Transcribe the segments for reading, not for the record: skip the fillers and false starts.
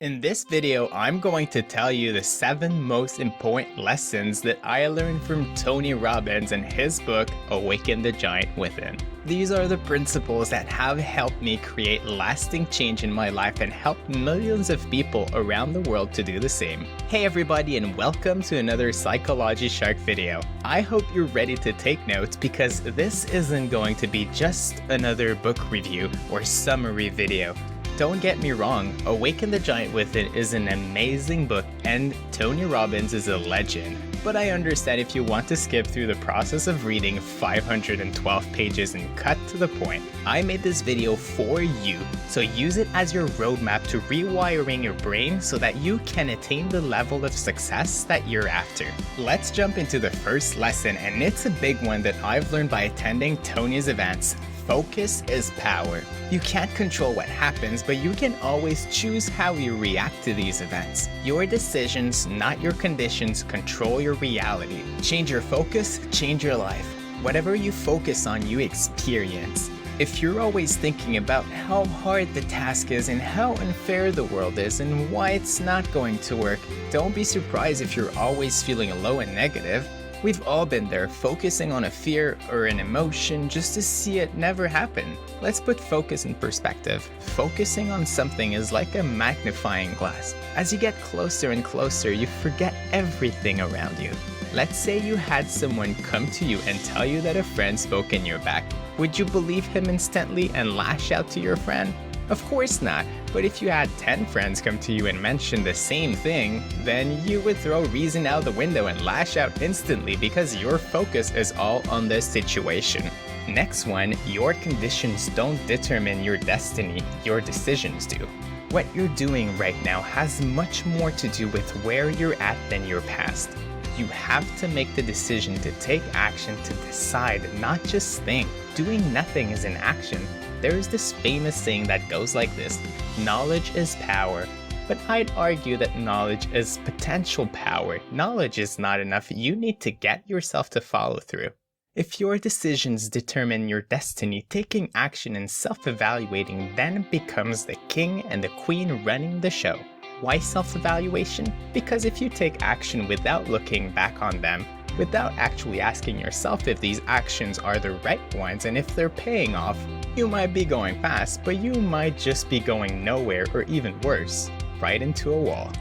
In this video, I'm going to tell you the 7 most important lessons that I learned from Tony Robbins in his book, Awaken the Giant Within. These are the principles that have helped me create lasting change in my life and help millions of people around the world to do the same. Hey everybody, and welcome to another Psychology Shark video. I hope you're ready to take notes because this isn't going to be just another book review or summary video. Don't get me wrong, Awaken the Giant Within is an amazing book and Tony Robbins is a legend. But I understand if you want to skip through the process of reading 512 pages and cut to the point. I made this video for you, so use it as your roadmap to rewiring your brain so that you can attain the level of success that you're after. Let's jump into the first lesson, and it's a big one that I've learned by attending Tony's events. Focus is power. You can't control what happens, but you can always choose how you react to these events. Your decisions, not your conditions, control your reality. Change your focus, change your life. Whatever you focus on, you experience. If you're always thinking about how hard the task is and how unfair the world is and why it's not going to work, don't be surprised if you're always feeling low and negative. We've all been there, focusing on a fear or an emotion just to see it never happen. Let's put focus in perspective. Focusing on something is like a magnifying glass. As you get closer and closer, you forget everything around you. Let's say you had someone come to you and tell you that a friend spoke in your back. Would you believe him instantly and lash out to your friend? Of course not, but if you had 10 friends come to you and mention the same thing, then you would throw reason out the window and lash out instantly because your focus is all on the situation. Next one, your conditions don't determine your destiny, your decisions do. What you're doing right now has much more to do with where you're at than your past. You have to make the decision to take action, to decide, not just think. Doing nothing is an action. There's this famous saying that goes like this: knowledge is power. But I'd argue that knowledge is potential power. Knowledge is not enough. You need to get yourself to follow through. If your decisions determine your destiny, taking action and self-evaluating then becomes the king and the queen running the show. Why self-evaluation? Because if you take action without looking back on them, without actually asking yourself if these actions are the right ones and if they're paying off, you might be going fast, but you might just be going nowhere, or even worse, right into a wall.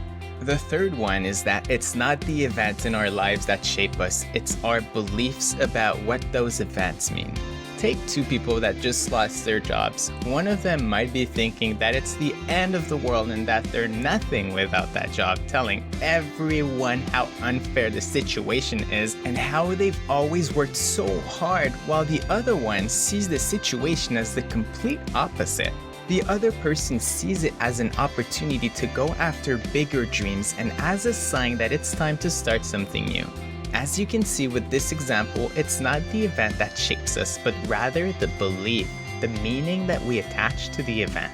The third one is that it's not the events in our lives that shape us, it's our beliefs about what those events mean. Take 2 people that just lost their jobs. One of them might be thinking that it's the end of the world and that they're nothing without that job, telling everyone how unfair the situation is and how they've always worked so hard, while the other one sees the situation as the complete opposite. The other person sees it as an opportunity to go after bigger dreams and as a sign that it's time to start something new. As you can see with this example, it's not the event that shapes us, but rather the belief, the meaning that we attach to the event.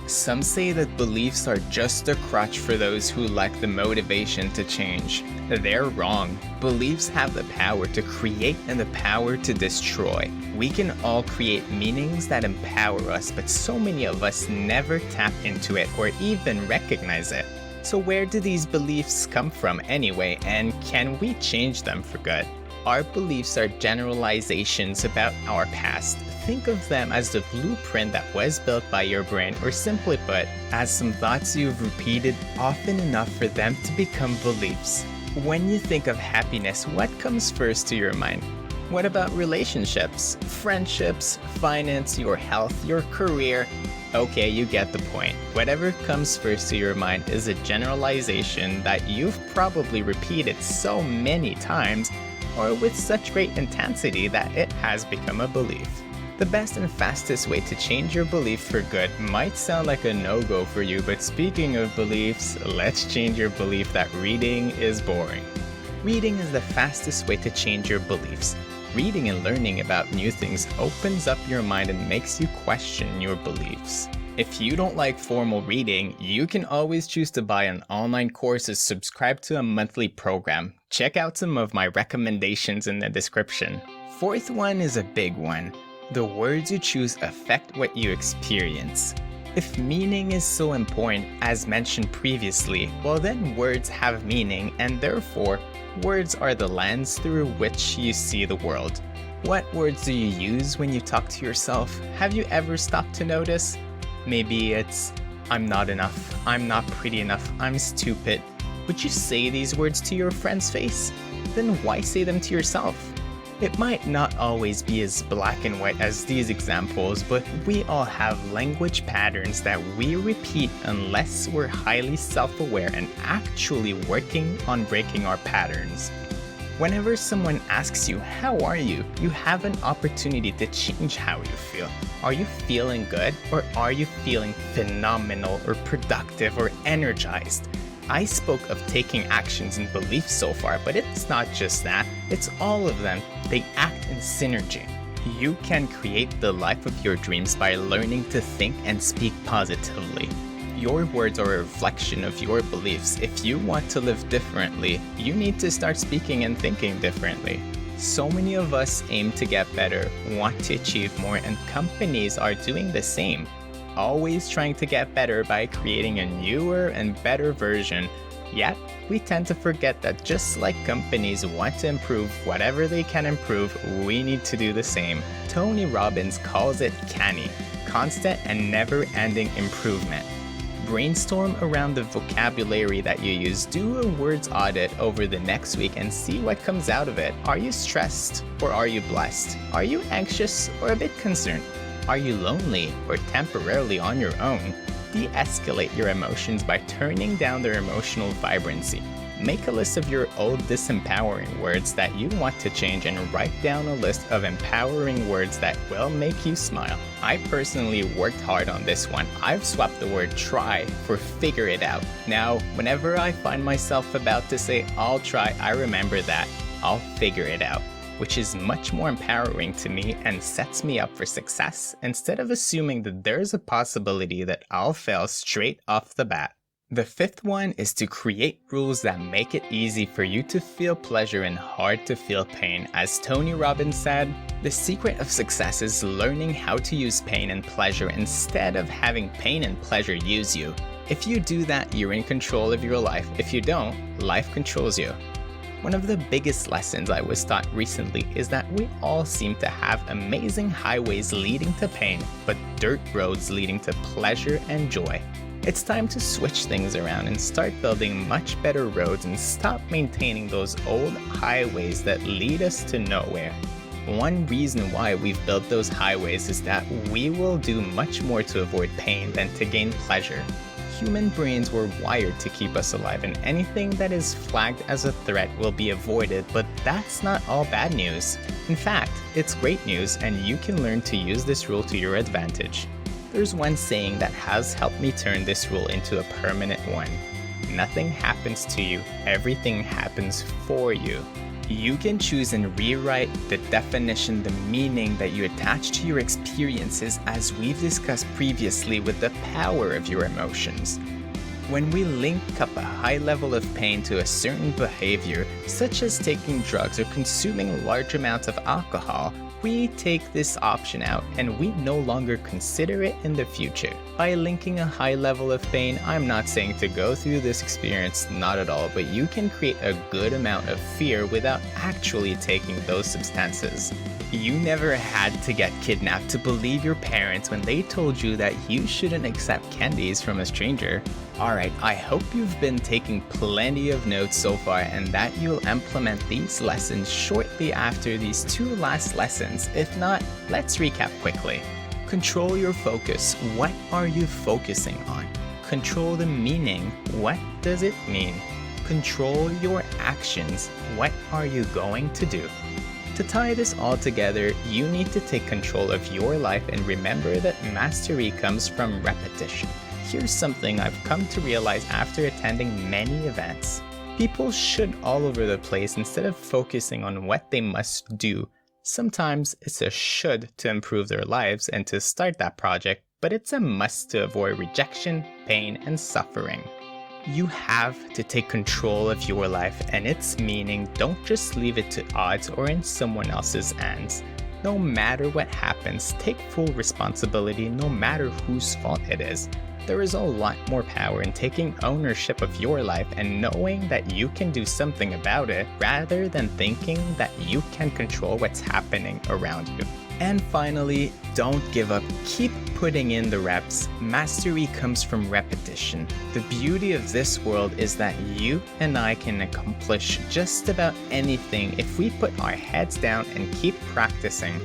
Some say that beliefs are just a crutch for those who lack the motivation to change. They're wrong. Beliefs have the power to create and the power to destroy. We can all create meanings that empower us, but so many of us never tap into it or even recognize it. So where do these beliefs come from anyway, and can we change them for good? Our beliefs are generalizations about our past. Think of them as the blueprint that was built by your brain, or simply put, as some thoughts you've repeated often enough for them to become beliefs. When you think of happiness, what comes first to your mind? What about relationships, friendships, finance, your health, your career? Okay, you get the point. Whatever comes first to your mind is a generalization that you've probably repeated so many times or with such great intensity that it has become a belief. The best and fastest way to change your belief for good might sound like a no-go for you, but speaking of beliefs, let's change your belief that reading is boring. Reading is the fastest way to change your beliefs. Reading and learning about new things opens up your mind and makes you question your beliefs. If you don't like formal reading, you can always choose to buy an online course or subscribe to a monthly program. Check out some of my recommendations in the description. Fourth one is a big one. The words you choose affect what you experience. If meaning is so important as mentioned previously, well then words have meaning, and therefore words are the lens through which you see the world. What words do you use when you talk to yourself? Have you ever stopped to notice? Maybe it's, I'm not enough, I'm not pretty enough, I'm stupid. Would you say these words to your friend's face? Then why say them to yourself? It might not always be as black and white as these examples, but we all have language patterns that we repeat unless we're highly self-aware and actually working on breaking our patterns. Whenever someone asks you, how are you? You have an opportunity to change how you feel. Are you feeling good, or are you feeling phenomenal or productive or energized? I spoke of taking actions and beliefs so far, but it's not just that, it's all of them. They act in synergy. You can create the life of your dreams by learning to think and speak positively. Your words are a reflection of your beliefs. If you want to live differently, you need to start speaking and thinking differently. So many of us aim to get better, want to achieve more, and companies are doing the same. Always trying to get better by creating a newer and better version. Yet, we tend to forget that just like companies want to improve whatever they can improve, we need to do the same. Tony Robbins calls it CANI, constant and never-ending improvement. Brainstorm around the vocabulary that you use, do a words audit over the next week and see what comes out of it. Are you stressed or are you blessed? Are you anxious or a bit concerned? Are you lonely or temporarily on your own? De-escalate your emotions by turning down their emotional vibrancy. Make a list of your old disempowering words that you want to change and write down a list of empowering words that will make you smile. I personally worked hard on this one. I've swapped the word try for figure it out. Now, whenever I find myself about to say I'll try, I remember that I'll figure it out, which is much more empowering to me and sets me up for success instead of assuming that there's a possibility that I'll fail straight off the bat. The fifth one is to create rules that make it easy for you to feel pleasure and hard to feel pain. As Tony Robbins said, the secret of success is learning how to use pain and pleasure instead of having pain and pleasure use you. If you do that, you're in control of your life. If you don't, life controls you. One of the biggest lessons I was taught recently is that we all seem to have amazing highways leading to pain, but dirt roads leading to pleasure and joy. It's time to switch things around and start building much better roads and stop maintaining those old highways that lead us to nowhere. One reason why we've built those highways is that we will do much more to avoid pain than to gain pleasure. Human brains were wired to keep us alive, and anything that is flagged as a threat will be avoided, but that's not all bad news. In fact, it's great news, and you can learn to use this rule to your advantage. There's one saying that has helped me turn this rule into a permanent one. Nothing happens to you, everything happens for you. You can choose and rewrite the definition, the meaning that you attach to your experiences, as we've discussed previously with the power of your emotions. When we link up a high level of pain to a certain behavior, such as taking drugs or consuming large amounts of alcohol, we take this option out and we no longer consider it in the future. By linking a high level of pain, I'm not saying to go through this experience, not at all, but you can create a good amount of fear without actually taking those substances. You never had to get kidnapped to believe your parents when they told you that you shouldn't accept candies from a stranger. Alright, I hope you've been taking plenty of notes so far and that you'll implement these lessons shortly after these two last lessons. If not, let's recap quickly. Control your focus. What are you focusing on? Control the meaning. What does it mean? Control your actions. What are you going to do? To tie this all together, you need to take control of your life and remember that mastery comes from repetition. Here's something I've come to realize after attending many events. People should all over the place instead of focusing on what they must do. Sometimes it's a should to improve their lives and to start that project, but it's a must to avoid rejection, pain, and suffering. You have to take control of your life and its meaning. Don't just leave it to odds or in someone else's hands. No matter what happens, take full responsibility no matter whose fault it is. There is a lot more power in taking ownership of your life and knowing that you can do something about it rather than thinking that you can control what's happening around you. And finally, don't give up. Keep putting in the reps. Mastery comes from repetition. The beauty of this world is that you and I can accomplish just about anything if we put our heads down and keep practicing.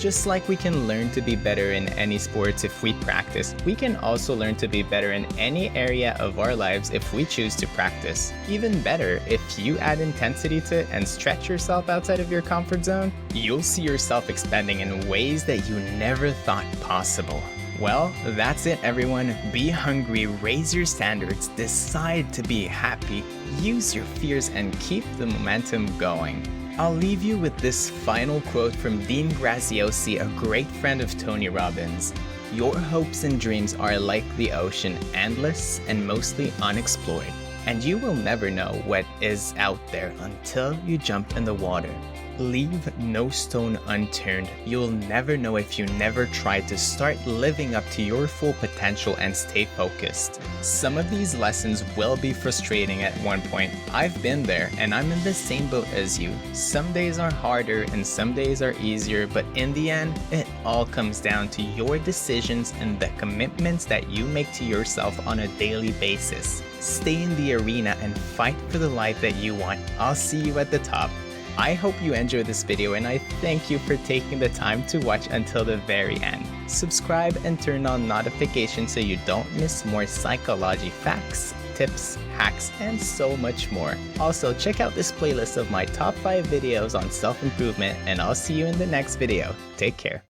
Just like we can learn to be better in any sports if we practice, we can also learn to be better in any area of our lives if we choose to practice. Even better, if you add intensity to it and stretch yourself outside of your comfort zone, you'll see yourself expanding in ways that you never thought possible. Well, that's it everyone. Be hungry, raise your standards, decide to be happy, use your fears, and keep the momentum going. I'll leave you with this final quote from Dean Graziosi, a great friend of Tony Robbins. Your hopes and dreams are like the ocean, endless and mostly unexplored. And you will never know what is out there until you jump in the water. Leave no stone unturned. You'll never know if you never try to start living up to your full potential and stay focused. Some of these lessons will be frustrating at one point. I've been there and I'm in the same boat as you. Some days are harder and some days are easier, but in the end, it all comes down to your decisions and the commitments that you make to yourself on a daily basis. Stay in the arena and fight for the life that you want. I'll see you at the top. I hope you enjoyed this video and I thank you for taking the time to watch until the very end. Subscribe and turn on notifications so you don't miss more psychology facts, tips, hacks, and so much more. Also, check out this playlist of my top 5 videos on self-improvement and I'll see you in the next video. Take care.